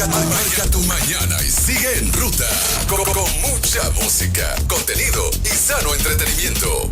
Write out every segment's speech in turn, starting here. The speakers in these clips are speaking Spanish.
Marca tu mañana y sigue en ruta con mucha música, contenido y sano entretenimiento.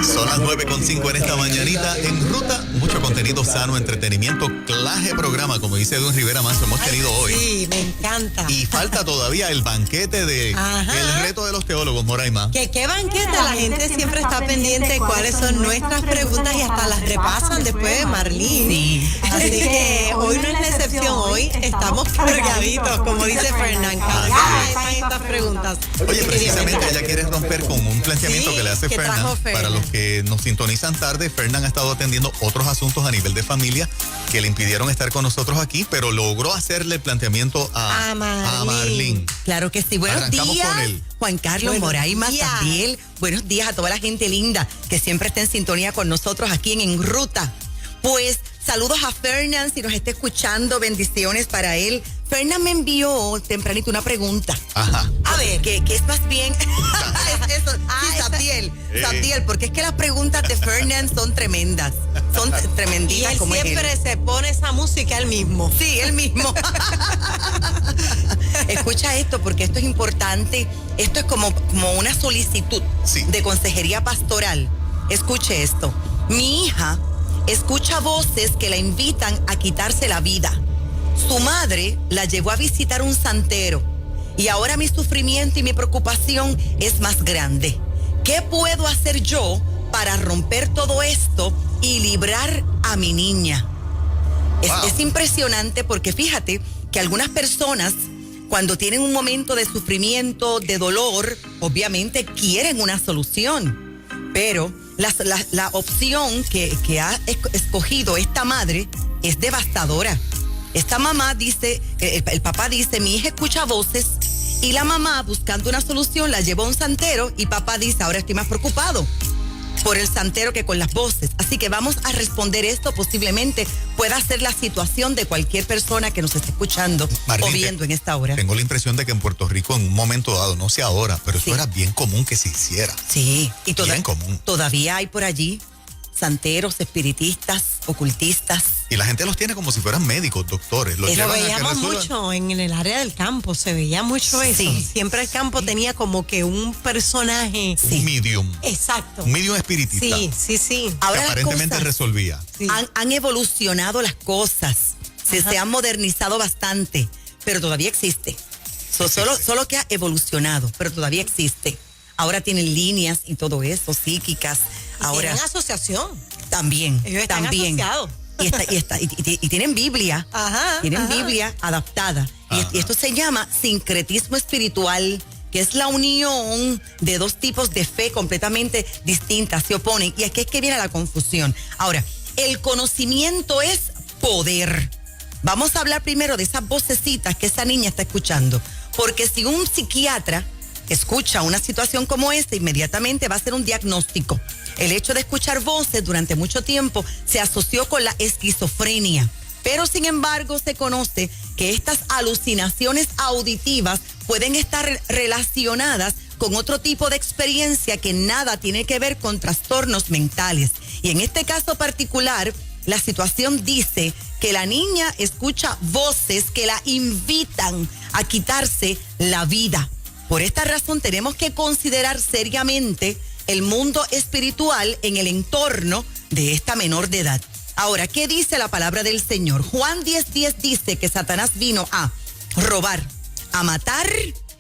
Son las 9:05 en esta mañanita. En ruta, mucho contenido sano, entretenimiento, clase programa, como dice Edwin Rivera Manso, hemos tenido hoy. Sí, me encanta. Y falta todavía el banquete de el reto de los teólogos, Moraima. ¿Qué banquete? La gente siempre está pendiente de cuáles son nuestras preguntas y hasta las repasan después de Marlene. Sí. Así que hoy no es la excepción. Hoy estamos cargaditos, como dice Fernán. Cargadas están estas preguntas. Oye, precisamente ella quiere romper con un planteamiento que le hace Fernán. Para los que nos sintonizan tarde, Fernán ha estado atendiendo otros asuntos a nivel de familia que le impidieron estar con nosotros aquí, pero logró hacerle el planteamiento a Marlene. Claro que sí. Buenos Arrancamos días, con él. Juan Carlos, Moraima, Sabiel. Buenos días a toda la gente linda que siempre está en sintonía con nosotros aquí en Ruta. Pues saludos a Fernán, si nos está escuchando, bendiciones para él. Fernán me envió tempranito una pregunta. Ajá. A ver, que es más bien eso. Sí, Sabdiel, porque es que las preguntas de Fernán son tremendas. Son tremenditas. Y él como siempre se pone esa música él mismo. Sí, él mismo. Escucha esto, porque esto es importante. Esto es como una solicitud de consejería pastoral. Escuche esto. Mi hija escucha voces que la invitan a quitarse la vida. Su madre la llevó a visitar un santero y ahora mi sufrimiento y mi preocupación es más grande. ¿Qué puedo hacer yo para romper todo esto y librar a mi niña? Wow. Es impresionante porque fíjate que algunas personas, cuando tienen un momento de sufrimiento, de dolor, obviamente quieren una solución, pero la opción que ha escogido esta madre es devastadora. Esta mamá dice, el papá dice, mi hija escucha voces, y la mamá, buscando una solución, la llevó a un santero y papá dice, ahora estoy más preocupado por el santero que con las voces. Así que vamos a responder esto. Posiblemente pueda ser la situación de cualquier persona que nos esté escuchando Marlene, o viendo en esta hora. Tengo la impresión de que en Puerto Rico en un momento dado, no sé ahora, pero eso era bien común que se hiciera. Sí, y bien común. Todavía hay por allí santeros, espiritistas, ocultistas. Y la gente los tiene como si fueran médicos, doctores. Lo veíamos mucho en el área del campo, se veía mucho eso. Sí. Siempre el campo tenía como que un personaje. Un medium. Exacto. Un medium espiritista. Sí. Ahora que aparentemente resolvía. Sí. Han evolucionado las cosas, se han modernizado bastante, pero todavía existe. Solo que ha evolucionado, pero todavía existe. Ahora tienen líneas y todo eso, psíquicas. Ahora tienen asociación. También. Ellos están asociados. Y tienen Biblia. Tienen Biblia adaptada. Y esto se llama sincretismo espiritual, que es la unión de dos tipos de fe completamente distintas, se oponen. Y aquí es que viene la confusión. Ahora, el conocimiento es poder. Vamos a hablar primero de esas vocecitas que esa niña está escuchando. Porque si un psiquiatra escucha una situación como esta, inmediatamente va a hacer un diagnóstico. El hecho de escuchar voces durante mucho tiempo se asoció con la esquizofrenia. Pero sin embargo se conoce que estas alucinaciones auditivas pueden estar relacionadas con otro tipo de experiencia que nada tiene que ver con trastornos mentales. Y en este caso particular, la situación dice que la niña escucha voces que la invitan a quitarse la vida. Por esta razón tenemos que considerar seriamente el mundo espiritual en el entorno de esta menor de edad. Ahora, ¿qué dice la palabra del Señor? Juan 10:10 dice que Satanás vino a robar, a matar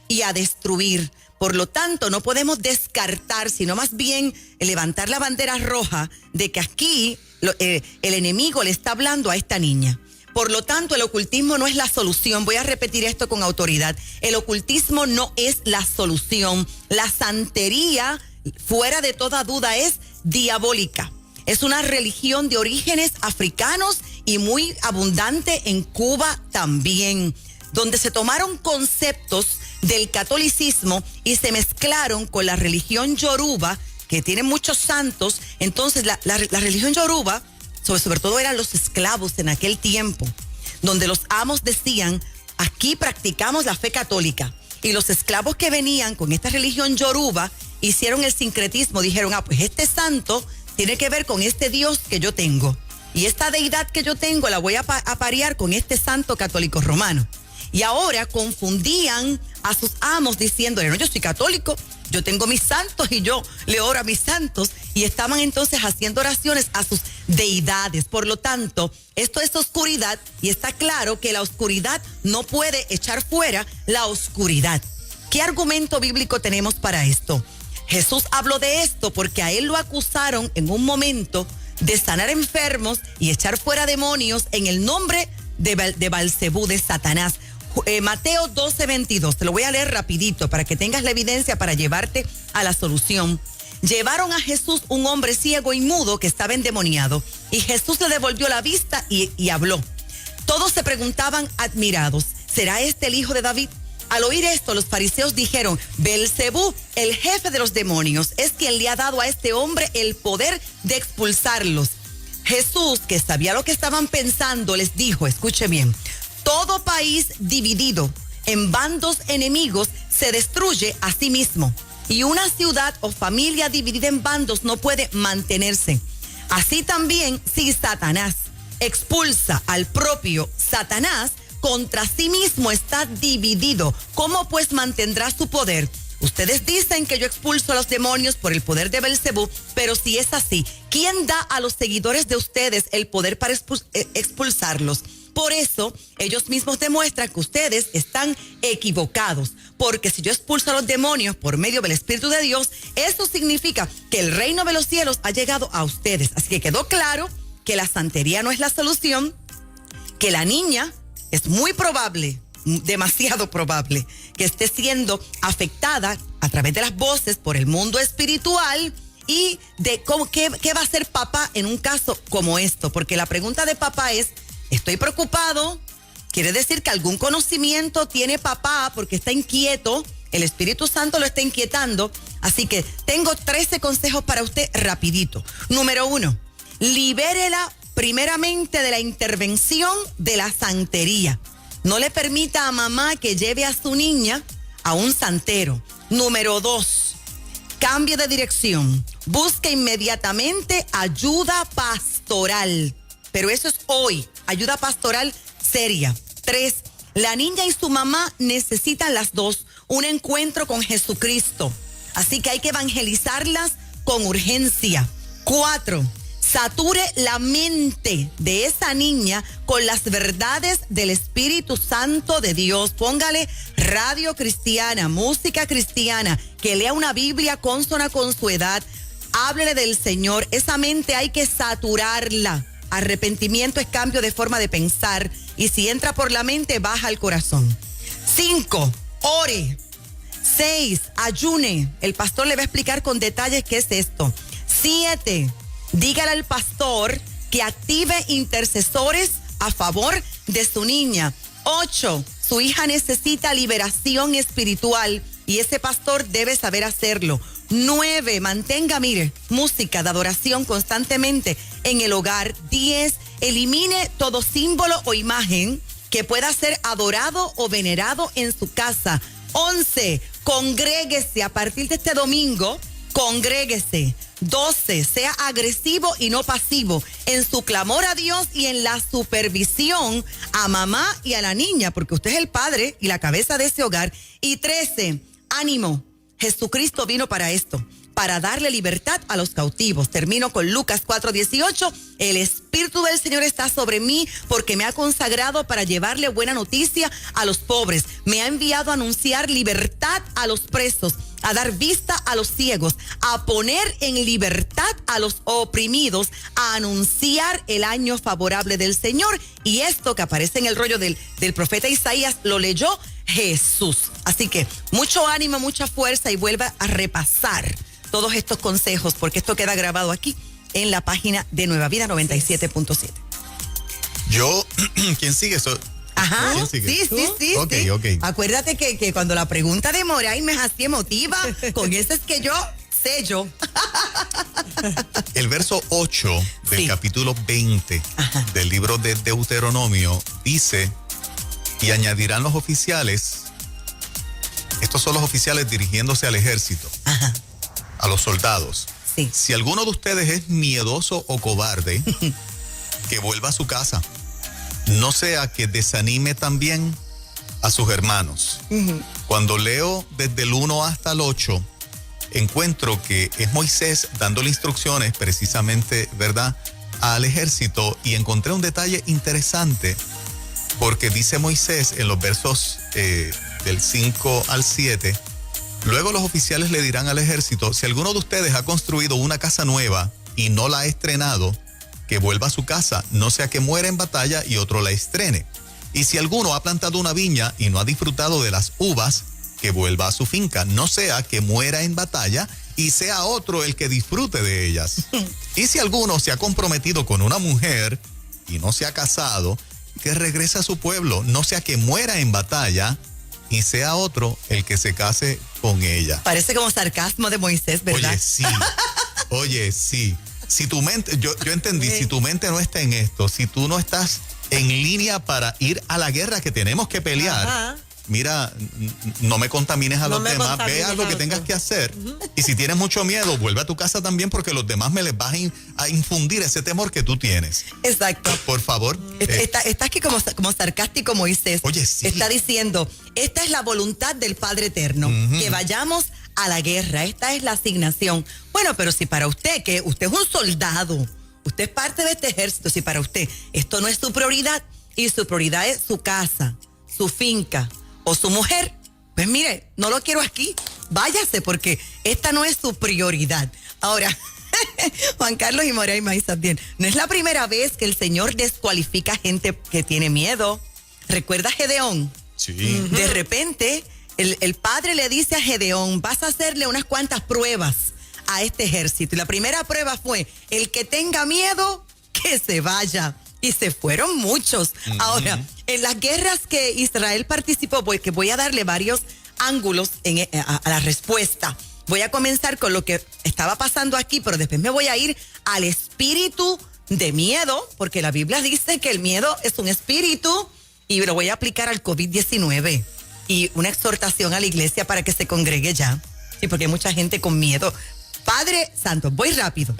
y a destruir. Por lo tanto, no podemos descartar, sino más bien levantar la bandera roja de que aquí el enemigo le está hablando a esta niña. Por lo tanto, el ocultismo no es la solución. Voy a repetir esto con autoridad. El ocultismo no es la solución. La santería, fuera de toda duda, es diabólica. Es una religión de orígenes africanos y muy abundante en Cuba también, donde se tomaron conceptos del catolicismo y se mezclaron con la religión yoruba, que tiene muchos santos. Entonces, la religión yoruba, sobre todo eran los esclavos en aquel tiempo, donde los amos decían, aquí practicamos la fe católica. Y los esclavos que venían con esta religión yoruba hicieron el sincretismo, dijeron, pues este santo tiene que ver con este Dios que yo tengo. Y esta deidad que yo tengo la voy a parear con este santo católico romano. Y ahora confundían a sus amos diciéndole, no, yo soy católico, yo tengo mis santos y yo le oro a mis santos. Y estaban entonces haciendo oraciones a sus deidades. Por lo tanto, esto es oscuridad y está claro que la oscuridad no puede echar fuera la oscuridad. ¿Qué argumento bíblico tenemos para esto? Jesús habló de esto porque a él lo acusaron en un momento de sanar enfermos y echar fuera demonios en el nombre de Belcebú, de Satanás. Mateo 12:22, te lo voy a leer rapidito para que tengas la evidencia para llevarte a la solución. Llevaron a Jesús un hombre ciego y mudo que estaba endemoniado, y Jesús le devolvió la vista y habló. Todos se preguntaban admirados, ¿será este el hijo de David? Al oír esto, los fariseos dijeron, Belcebú, el jefe de los demonios, es quien le ha dado a este hombre el poder de expulsarlos. Jesús, que sabía lo que estaban pensando, les dijo, escuche bien, todo país dividido en bandos enemigos se destruye a sí mismo, y una ciudad o familia dividida en bandos no puede mantenerse. Así también, si Satanás expulsa al propio Satanás, contra sí mismo está dividido. ¿Cómo pues mantendrá su poder? Ustedes dicen que yo expulso a los demonios por el poder de Belcebú, pero si es así, ¿quién da a los seguidores de ustedes el poder para expulsarlos? Por eso, ellos mismos demuestran que ustedes están equivocados, porque si yo expulso a los demonios por medio del Espíritu de Dios, eso significa que el reino de los cielos ha llegado a ustedes. Así que quedó claro que la santería no es la solución, que la niña es muy probable, demasiado probable, que esté siendo afectada a través de las voces por el mundo espiritual y de qué va a hacer papá en un caso como esto. Porque la pregunta de papá es, estoy preocupado, quiere decir que algún conocimiento tiene papá porque está inquieto, el Espíritu Santo lo está inquietando. Así que tengo 13 consejos para usted rapidito. Número 1, libérela primeramente de la intervención de la santería. No le permita a mamá que lleve a su niña a un santero. Número 2, cambie de dirección. Busque inmediatamente ayuda pastoral. Pero eso es hoy, ayuda pastoral seria. 3, la niña y su mamá necesitan las dos un encuentro con Jesucristo. Así que hay que evangelizarlas con urgencia. 4, sature la mente de esa niña con las verdades del Espíritu Santo de Dios. Póngale radio cristiana, música cristiana, que lea una Biblia consona con su edad. Háblele del Señor. Esa mente hay que saturarla. Arrepentimiento es cambio de forma de pensar, y si entra por la mente, baja al corazón. 5, ore. 6, ayune. El pastor le va a explicar con detalles qué es esto. 7, dígale al pastor que active intercesores a favor de su niña. 8, su hija necesita liberación espiritual y ese pastor debe saber hacerlo. 9, mantenga, música de adoración constantemente en el hogar. 10, elimine todo símbolo o imagen que pueda ser adorado o venerado en su casa. 11, congréguese a partir de este domingo, congréguese. 12, sea agresivo y no pasivo en su clamor a Dios y en la supervisión a mamá y a la niña, porque usted es el padre y la cabeza de ese hogar. Y 13, ánimo. Jesucristo vino para esto, para darle libertad a los cautivos. Termino con Lucas 4:18. El Espíritu del Señor está sobre mí porque me ha consagrado para llevarle buena noticia a los pobres. Me ha enviado a anunciar libertad a los presos, a dar vista a los ciegos, a poner en libertad a los oprimidos, a anunciar el año favorable del Señor. Y esto que aparece en el rollo del profeta Isaías lo leyó Jesús. Así que mucho ánimo, mucha fuerza y vuelva a repasar todos estos consejos porque esto queda grabado aquí en la página de Nueva Vida 97.7. ¿Quién sigue eso? Ajá, ¿Quién sigue? Sí. Okay. Acuérdate que cuando la pregunta de Moray me hacía emotiva, con eso es que yo sello. El verso 8 del capítulo 20 del libro de Deuteronomio dice, y añadirán los oficiales, estos son los oficiales dirigiéndose al ejército, a los soldados. Sí. Si alguno de ustedes es miedoso o cobarde, que vuelva a su casa. No sea que desanime también a sus hermanos. Cuando leo desde el 1 hasta el 8, encuentro que es Moisés dándole instrucciones precisamente, ¿verdad?, al ejército, y encontré un detalle interesante, porque dice Moisés en los versos del 5 al 7, luego los oficiales le dirán al ejército: si alguno de ustedes ha construido una casa nueva y no la ha estrenado, que vuelva a su casa, no sea que muera en batalla y otro la estrene. Y si alguno ha plantado una viña y no ha disfrutado de las uvas, que vuelva a su finca, no sea que muera en batalla y sea otro el que disfrute de ellas. Y si alguno se ha comprometido con una mujer y no se ha casado, que regrese a su pueblo, no sea que muera en batalla y sea otro el que se case con ella. Parece como sarcasmo de Moisés, ¿verdad? Oye, sí. Si tu mente, yo entendí, si tu mente no está en esto, si tú no estás en línea para ir a la guerra que tenemos que pelear, mira, no me contamines a los demás, ve a lo que tengas que hacer. Y si tienes mucho miedo, vuelve a tu casa también, porque los demás me les vas a infundir ese temor que tú tienes. Exacto. Por favor. Está aquí como sarcástico Moisés. Oye, sí. Está diciendo, esta es la voluntad del Padre Eterno, que vayamos a la guerra, esta es la asignación. Bueno, pero si para usted, que usted es un soldado, usted es parte de este ejército, si para usted esto no es su prioridad, y su prioridad es su casa, su finca o su mujer, pues mire, no lo quiero aquí, váyase, porque esta no es su prioridad. Ahora, Juan Carlos y Moray Maíz también, no es la primera vez que el Señor descualifica gente que tiene miedo. ¿Recuerda a Gedeón? Sí. De repente, el padre le dice a Gedeón: vas a hacerle unas cuantas pruebas a este ejército. Y la primera prueba fue: el que tenga miedo, que se vaya. Y se fueron muchos. Ahora, en las guerras que Israel participó, que voy a darle varios ángulos a la respuesta. Voy a comenzar con lo que estaba pasando aquí, pero después me voy a ir al espíritu de miedo, porque la Biblia dice que el miedo es un espíritu, y lo voy a aplicar al COVID-19. Y una exhortación a la iglesia para que se congregue ya. Sí, porque hay mucha gente con miedo. Padre Santo, voy rápido.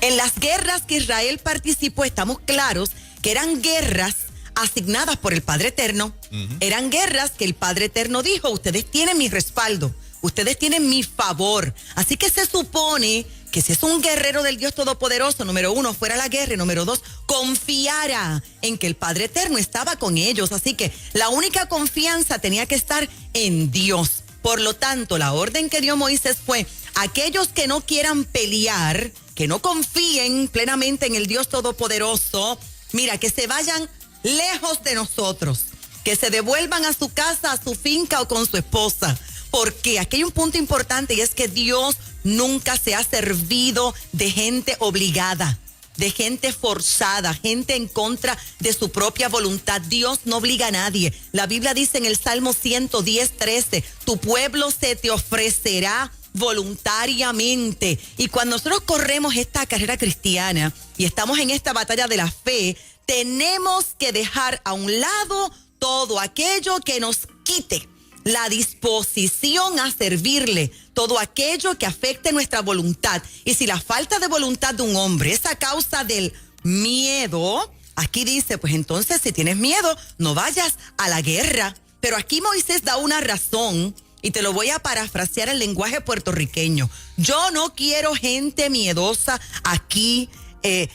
En las guerras que Israel participó, estamos claros que eran guerras asignadas por el Padre Eterno. Eran guerras que el Padre Eterno dijo: ustedes tienen mi respaldo, ustedes tienen mi favor. Así que se supone que si es un guerrero del Dios Todopoderoso, número 1, fuera a la guerra, y número 2, confiara en que el Padre Eterno estaba con ellos. Así que la única confianza tenía que estar en Dios. Por lo tanto, la orden que dio Moisés fue: aquellos que no quieran pelear, que no confíen plenamente en el Dios Todopoderoso, mira, que se vayan lejos de nosotros, que se devuelvan a su casa, a su finca o con su esposa. Porque aquí hay un punto importante, y es que Dios nunca se ha servido de gente obligada, de gente forzada, gente en contra de su propia voluntad. Dios no obliga a nadie. La Biblia dice en el Salmo 110:13, tu pueblo se te ofrecerá voluntariamente. Y cuando nosotros corremos esta carrera cristiana y estamos en esta batalla de la fe, tenemos que dejar a un lado todo aquello que nos quite la disposición a servirle, todo aquello que afecte nuestra voluntad. Y si la falta de voluntad de un hombre es a causa del miedo, aquí dice, pues entonces si tienes miedo, no vayas a la guerra. Pero aquí Moisés da una razón, y te lo voy a parafrasear en lenguaje puertorriqueño. Yo no quiero gente miedosa aquí en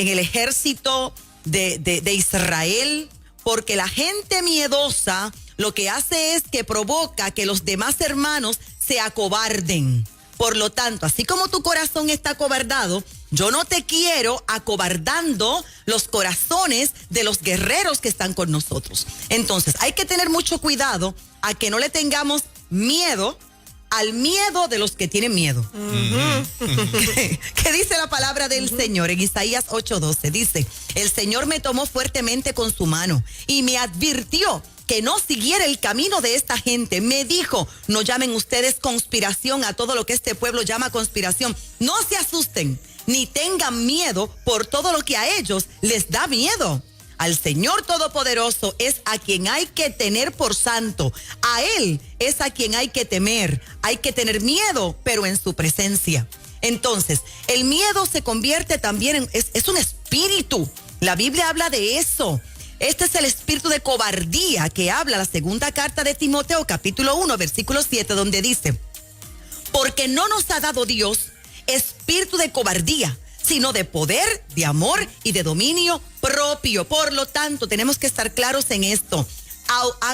el ejército de Israel, porque la gente miedosa lo que hace es que provoca que los demás hermanos se acobarden. Por lo tanto, así como tu corazón está acobardado, yo no te quiero acobardando los corazones de los guerreros que están con nosotros. Entonces, hay que tener mucho cuidado a que no le tengamos miedo al miedo de los que tienen miedo. ¿Qué dice la palabra del Señor? En Isaías 8:12 dice: el Señor me tomó fuertemente con su mano y me advirtió que no siguiera el camino de esta gente. Me dijo: no llamen ustedes conspiración a todo lo que este pueblo llama conspiración. No se asusten ni tengan miedo por todo lo que a ellos les da miedo. Al Señor Todopoderoso es a quien hay que tener por santo. A Él es a quien hay que temer. Hay que tener miedo, pero en su presencia. Entonces, el miedo se convierte también es un espíritu. La Biblia habla de eso. Este es el espíritu de cobardía que habla la segunda carta de Timoteo, capítulo 1, versículo 7, donde dice: porque no nos ha dado Dios espíritu de cobardía, sino de poder, de amor y de dominio propio. Por lo tanto, tenemos que estar claros en esto.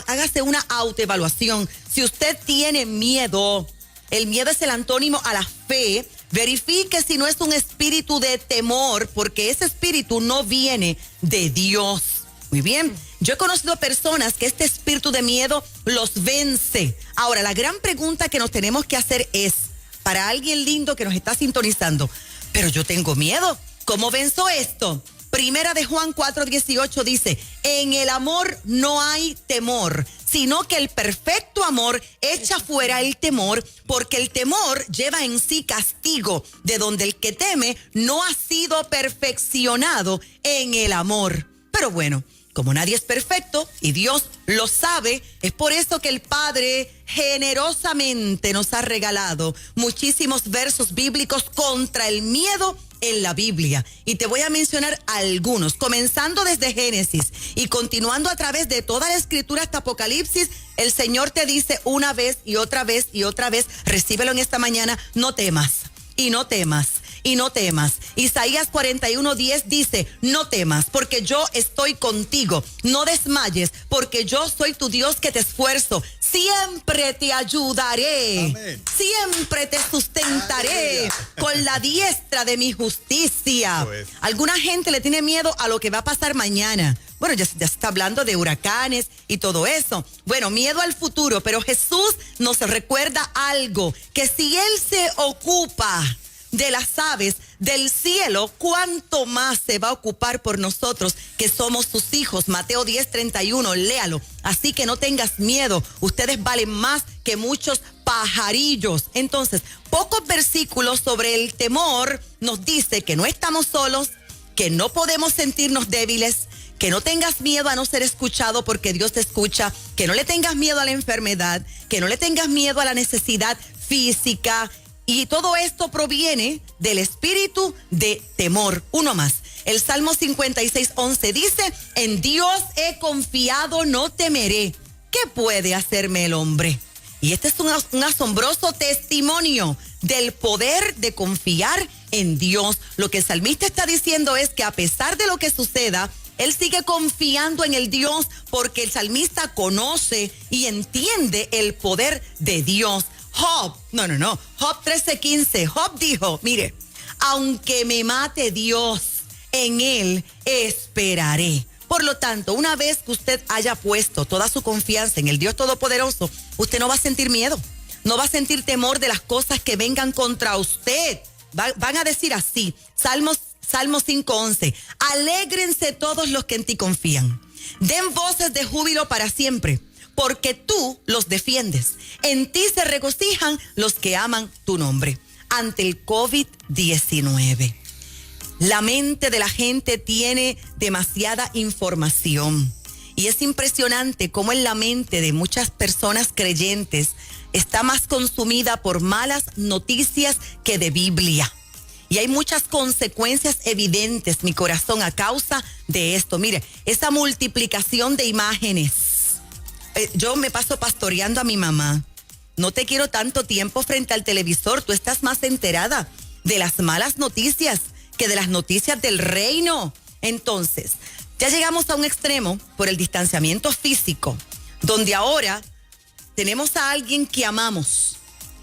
Hágase una autoevaluación. Si usted tiene miedo, el miedo es el antónimo a la fe. Verifique si no es un espíritu de temor, porque ese espíritu no viene de Dios. Muy bien. Yo he conocido personas que este espíritu de miedo los vence. Ahora, la gran pregunta que nos tenemos que hacer es, para alguien lindo que nos está sintonizando, pero yo tengo miedo, ¿cómo venzo esto? Primera de Juan 4:18 dice: en el amor no hay temor, sino que el perfecto amor echa fuera el temor, porque el temor lleva en sí castigo, de donde el que teme no ha sido perfeccionado en el amor. Pero bueno, como nadie es perfecto y Dios lo sabe, es por eso que el Padre generosamente nos ha regalado muchísimos versos bíblicos contra el miedo en la Biblia. Y te voy a mencionar algunos, comenzando desde Génesis y continuando a través de toda la escritura hasta Apocalipsis. El Señor te dice una vez y otra vez y otra vez, recíbelo en esta mañana: no temas y no temas y no temas. Isaías 41:10 dice: no temas, porque yo estoy contigo. No desmayes, porque yo soy tu Dios que te esfuerzo. Siempre te ayudaré. Amén. Siempre te sustentaré. Aleluya. Con la diestra de mi justicia. Alguna gente le tiene miedo a lo que va a pasar mañana. Bueno, ya se está hablando de huracanes y todo eso. Bueno, miedo al futuro, pero Jesús nos recuerda algo, que si Él se ocupa de las aves del cielo, ¿cuánto más se va a ocupar por nosotros que somos sus hijos? Mateo 10:31, léalo. Así que no tengas miedo, ustedes valen más que muchos pajarillos. Entonces, pocos versículos sobre el temor nos dice que no estamos solos, que no podemos sentirnos débiles, que no tengas miedo a no ser escuchado porque Dios te escucha, que no le tengas miedo a la enfermedad, que no le tengas miedo a la necesidad física. Y todo esto proviene del espíritu de temor. Uno más. El Salmo 56:11 dice: en Dios he confiado, no temeré. ¿Qué puede hacerme el hombre? Y este es un asombroso testimonio del poder de confiar en Dios. Lo que el salmista está diciendo es que a pesar de lo que suceda, él sigue confiando en el Dios, porque el salmista conoce y entiende el poder de Dios. Job 13:15, Job dijo: mire, aunque me mate Dios, en Él esperaré. Por lo tanto, una vez que usted haya puesto toda su confianza en el Dios Todopoderoso, usted no va a sentir miedo, no va a sentir temor de las cosas que vengan contra usted. Van a decir así, Salmo 5:11, alégrense todos los que en ti confían, den voces de júbilo para siempre, porque tú los defiendes. En ti se regocijan los que aman tu nombre. Ante el COVID-19, la mente de la gente tiene demasiada información. Y es impresionante cómo en la mente de muchas personas creyentes está más consumida por malas noticias que de Biblia. Y hay muchas consecuencias evidentes, mi corazón, a causa de esto. Mire, esa multiplicación de imágenes. Yo me paso pastoreando a mi mamá. No te quiero tanto tiempo frente al televisor. Tú estás más enterada de las malas noticias que de las noticias del reino. Entonces, ya llegamos a un extremo por el distanciamiento físico, donde ahora tenemos a alguien que amamos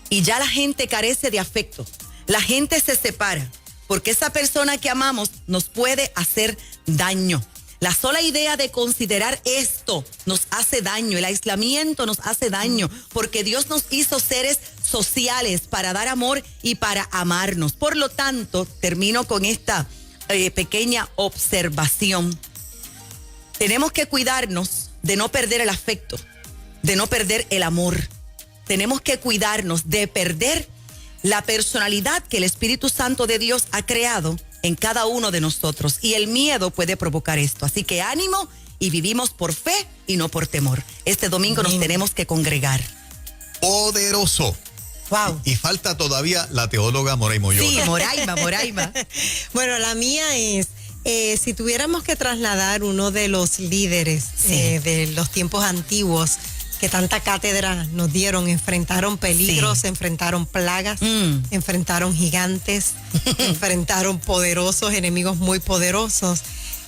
y ya la gente carece de afecto. La gente se separa porque esa persona que amamos nos puede hacer daño. La sola idea de considerar esto nos hace daño. El aislamiento nos hace daño porque Dios nos hizo seres sociales para dar amor y para amarnos. Por lo tanto, termino con esta pequeña observación. Tenemos que cuidarnos de no perder el afecto, de no perder el amor. Tenemos que cuidarnos de perder la personalidad que el Espíritu Santo de Dios ha creado en cada uno de nosotros. Y el miedo puede provocar esto. Así que ánimo, y vivimos por fe y no por temor. Este domingo nos tenemos que congregar. Poderoso. Wow. Y falta todavía la teóloga Moraima Oyola. Sí, Moraima. Bueno, la mía es Si tuviéramos que trasladar uno de los líderes de los tiempos antiguos, que tanta cátedra nos dieron, enfrentaron peligros, enfrentaron plagas, enfrentaron gigantes, enfrentaron poderosos, enemigos muy poderosos.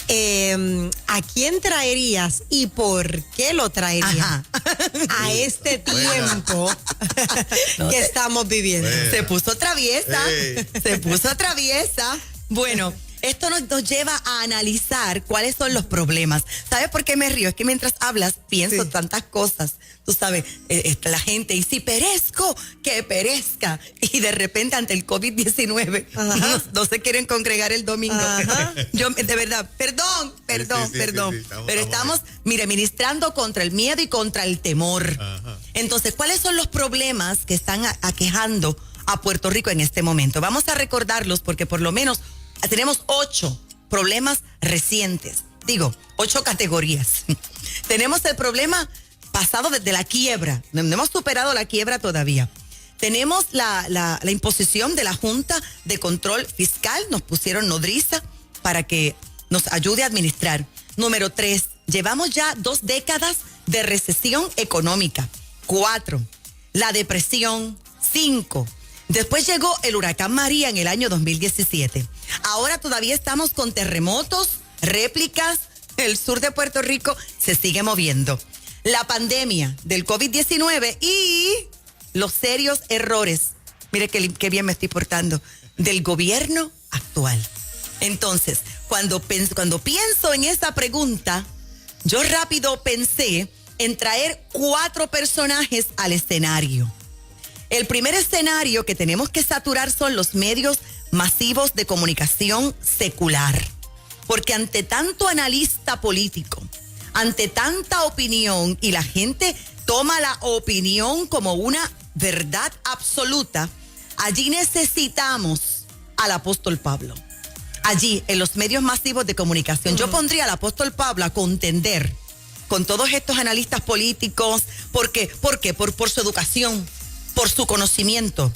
¿A quién traerías y por qué lo traerías a este tiempo que estamos viviendo? Se puso traviesa, Bueno, esto nos lleva a analizar cuáles son los problemas. ¿Sabes por qué me río? Es que mientras hablas pienso tantas cosas. Tú sabes, la gente, y si perezco, que perezca. Y de repente ante el COVID-19 no se quieren congregar el domingo. Yo, de verdad, perdón. Pero estamos, ministrando contra el miedo y contra el temor. Entonces, ¿cuáles son los problemas que están aquejando a Puerto Rico en este momento? Vamos a recordarlos porque por lo menos tenemos 8 problemas recientes. 8 categorías. Tenemos el problema pasado desde la quiebra. No hemos superado la quiebra todavía. Tenemos la imposición de la Junta de Control Fiscal. Nos pusieron nodriza para que nos ayude a administrar. Número 3, llevamos ya 2 décadas de recesión económica. 4, la depresión. 5, después llegó el huracán María en el año 2017. Ahora todavía estamos con terremotos, réplicas. El sur de Puerto Rico se sigue moviendo. La pandemia del COVID-19 y los serios errores, mire qué bien me estoy portando, del gobierno actual. Entonces, cuando pienso en esa pregunta, yo rápido pensé en traer 4 personajes al escenario. El primer escenario que tenemos que saturar son los medios masivos de comunicación secular. Porque ante tanto analista político, ante tanta opinión, y la gente toma la opinión como una verdad absoluta, allí necesitamos al apóstol Pablo. Allí, en los medios masivos de comunicación, yo pondría al apóstol Pablo a contender con todos estos analistas políticos. ¿Por qué? Por su educación, por su conocimiento.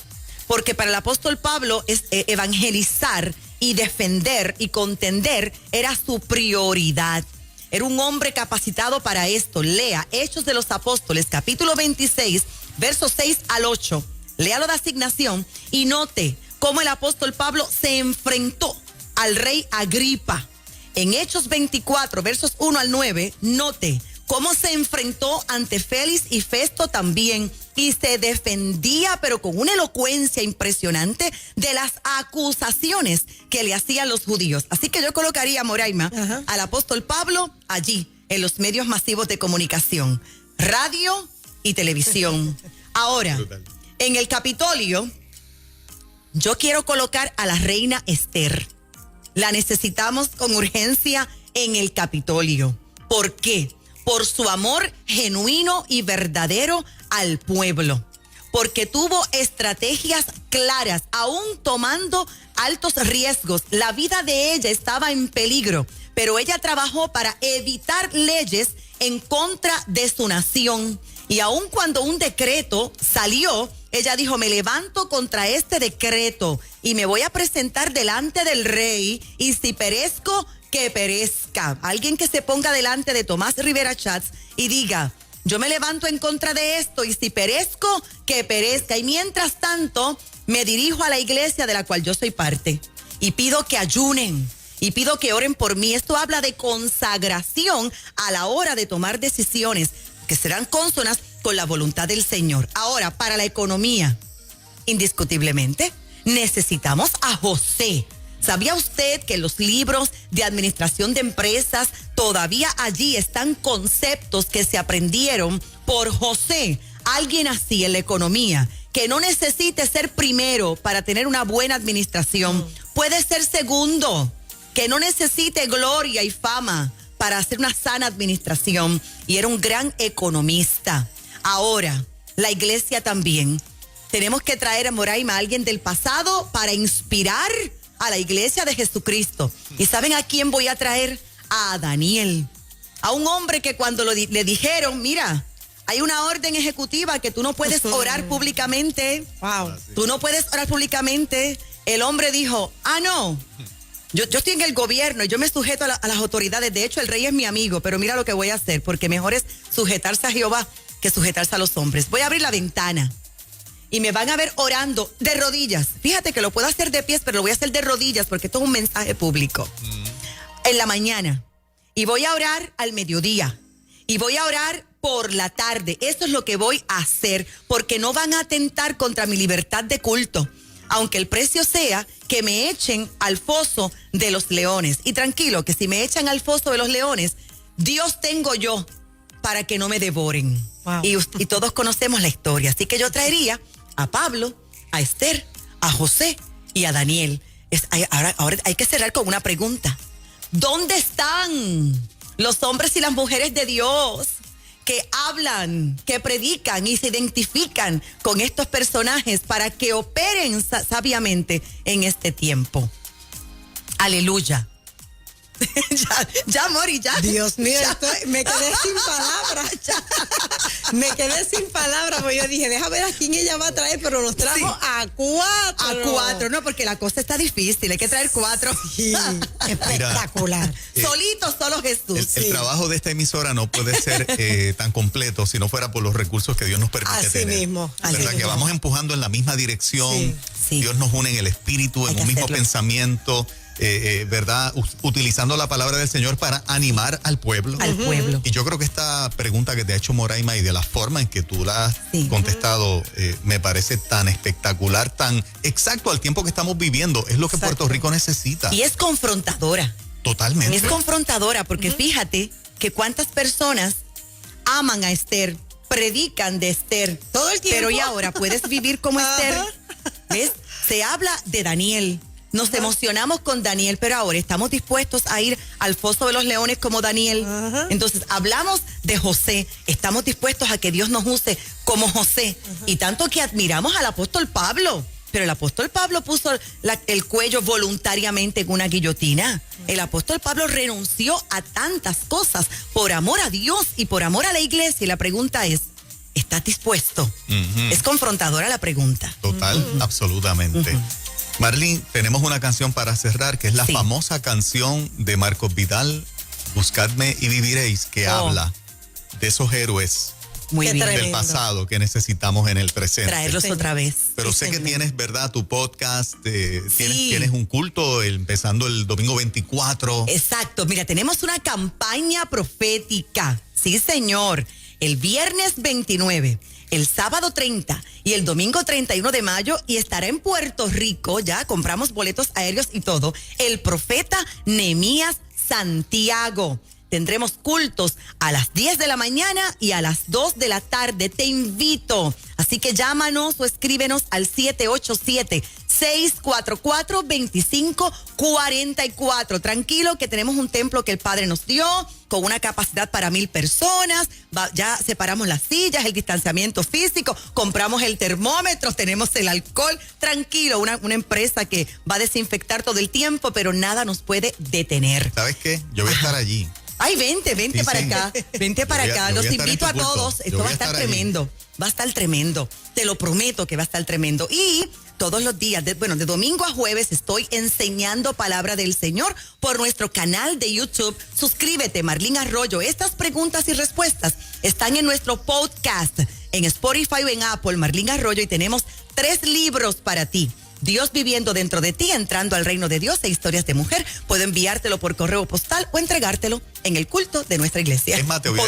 Porque para el apóstol Pablo evangelizar y defender y contender era su prioridad. Era un hombre capacitado para esto. Lea Hechos de los Apóstoles, capítulo 26, versos 6 al 8. Léalo de asignación y note cómo el apóstol Pablo se enfrentó al rey Agripa. En Hechos 24, versos 1 al 9, note cómo se enfrentó ante Félix y Festo también, y se defendía, pero con una elocuencia impresionante, de las acusaciones que le hacían los judíos. Así que yo colocaría, Moraima, al apóstol Pablo allí, en los medios masivos de comunicación, radio y televisión. Ahora, en el Capitolio, yo quiero colocar a la reina Esther. La necesitamos con urgencia en el Capitolio. ¿Por qué? Por su amor genuino y verdadero al pueblo. Porque tuvo estrategias claras, aún tomando altos riesgos. La vida de ella estaba en peligro, pero ella trabajó para evitar leyes en contra de su nación. Y aun cuando un decreto salió, ella dijo: me levanto contra este decreto y me voy a presentar delante del rey, y si perezco, que perezca. Alguien que se ponga delante de Tomás Rivera Chats y diga: yo me levanto en contra de esto, y si perezco, que perezca. Y mientras tanto, me dirijo a la iglesia de la cual yo soy parte y pido que ayunen y pido que oren por mí. Esto habla de consagración a la hora de tomar decisiones que serán cónsonas con la voluntad del Señor. Ahora, para la economía, indiscutiblemente, necesitamos a José. ¿Sabía usted que en los libros de administración de empresas todavía allí están conceptos que se aprendieron por José? Alguien así en la economía, que no necesite ser primero para tener una buena administración, puede ser segundo, que no necesite gloria y fama para hacer una sana administración, y era un gran economista. Ahora, la iglesia también. Tenemos que traer a Moraima a alguien del pasado para inspirar a la iglesia de Jesucristo. ¿Y saben a quién voy a traer? A Daniel. A un hombre que cuando le dijeron: mira, hay una orden ejecutiva que tú no puedes orar públicamente. Wow. Tú no puedes orar públicamente. El hombre dijo: no, Yo estoy en el gobierno y yo me sujeto a las autoridades. De hecho, el rey es mi amigo, pero mira lo que voy a hacer, porque mejor es sujetarse a Jehová que sujetarse a los hombres. Voy a abrir la ventana y me van a ver orando de rodillas. Fíjate que lo puedo hacer de pies, pero lo voy a hacer de rodillas porque esto es un mensaje público. En la mañana. Y voy a orar al mediodía. Y voy a orar por la tarde. Eso es lo que voy a hacer, porque no van a atentar contra mi libertad de culto, aunque el precio sea que me echen al foso de los leones. Y tranquilo, que si me echan al foso de los leones, Dios tengo yo para que no me devoren. Wow. Y todos conocemos la historia. Así que yo traería a Pablo, a Esther, a José y a Daniel. Ahora hay que cerrar con una pregunta. ¿Dónde están los hombres y las mujeres de Dios que hablan, que predican y se identifican con estos personajes para que operen sabiamente en este tiempo? Aleluya. ya, Mori, ya. Dios mío, me quedé sin palabras. Me quedé sin palabras, porque yo dije, déjame ver a quién ella va a traer, pero nos trajo a 4. A 4, no, porque la cosa está difícil, hay que traer 4. Sí, espectacular. Solito, solo Jesús. El trabajo de esta emisora no puede ser tan completo si no fuera por los recursos que Dios nos permite tener. Mismo. ¿Verdad? Que vamos empujando en la misma dirección. Sí. Dios nos une en el espíritu, en un mismo pensamiento. ¿Verdad? Utilizando la palabra del Señor para animar al pueblo. Al pueblo. Y yo creo que esta pregunta que te ha hecho Moraima y de la forma en que tú la has contestado me parece tan espectacular, tan exacto al tiempo que estamos viviendo. Es lo que Puerto Rico necesita. Y es confrontadora. Totalmente. Es confrontadora porque fíjate que cuántas personas aman a Esther, predican de Esther todo el tiempo. Pero y ahora puedes vivir como Esther. ¿Ves? Se habla de Daniel. Nos emocionamos con Daniel, pero ahora estamos dispuestos a ir al foso de los leones como Daniel. Entonces, hablamos de José. Estamos dispuestos a que Dios nos use como José. Y tanto que admiramos al apóstol Pablo. Pero el apóstol Pablo puso el cuello voluntariamente en una guillotina. El apóstol Pablo renunció a tantas cosas por amor a Dios y por amor a la iglesia. Y la pregunta es, ¿estás dispuesto? Es confrontadora la pregunta. Total, absolutamente. Marlene, tenemos una canción para cerrar, que es la famosa canción de Marcos Vidal, Buscadme y viviréis, que habla de esos héroes del pasado que necesitamos en el presente. Traerlos otra vez. Pero sé que tienes, ¿verdad?, tu podcast, tienes un culto empezando el domingo 24. Exacto, mira, tenemos una campaña profética, sí señor, el viernes 29. El sábado 30 y el domingo 31 de mayo, y estará en Puerto Rico, ya compramos boletos aéreos y todo, el profeta Nehemías Santiago. Tendremos cultos a las 10 de la mañana y a las 2 de la tarde. Te invito. Así que llámanos o escríbenos al 787-644-2544. Tranquilo, que tenemos un templo que el Padre nos dio con una capacidad para 1,000 personas. Ya separamos las sillas, el distanciamiento físico, compramos el termómetro, tenemos el alcohol. Tranquilo, una empresa que va a desinfectar todo el tiempo, pero nada nos puede detener. ¿Sabes qué? Yo voy a estar allí. Ay, vente para acá. Vente para acá. Los invito a todos. Esto va a estar tremendo. Va a estar tremendo. Te lo prometo que va a estar tremendo. Y todos los días, de domingo a jueves, estoy enseñando palabra del Señor por nuestro canal de YouTube. Suscríbete, Marlene Arroyo. Estas preguntas y respuestas están en nuestro podcast, en Spotify o en Apple, Marlene Arroyo, y tenemos 3 libros para ti. Dios viviendo dentro de ti, entrando al reino de Dios e historias de mujer. Puedo enviártelo por correo postal o entregártelo en el culto de nuestra iglesia. Es más, te voy a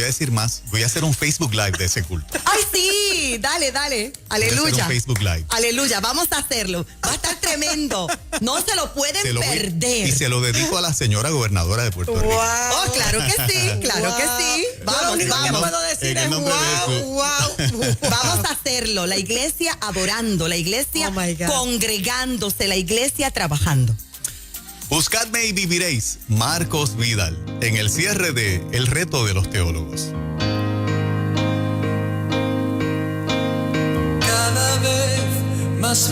decir más. Voy a hacer un Facebook Live de ese culto. ¡Ay, sí! Dale. Aleluya. Voy a hacer un Facebook Live. Aleluya, vamos a hacerlo. Va a estar tremendo. No se lo pueden perder. Y se lo dedico a la señora gobernadora de Puerto Rico. Wow. Oh, claro que sí, claro que sí. Vamos. Lo único que puedo decir es wow. Vamos a hacerlo. La iglesia adorando, la iglesia congregándose, la iglesia trabajando. Buscadme y viviréis, Marcos Vidal, en el cierre de El Reto de los Teólogos. Cada vez más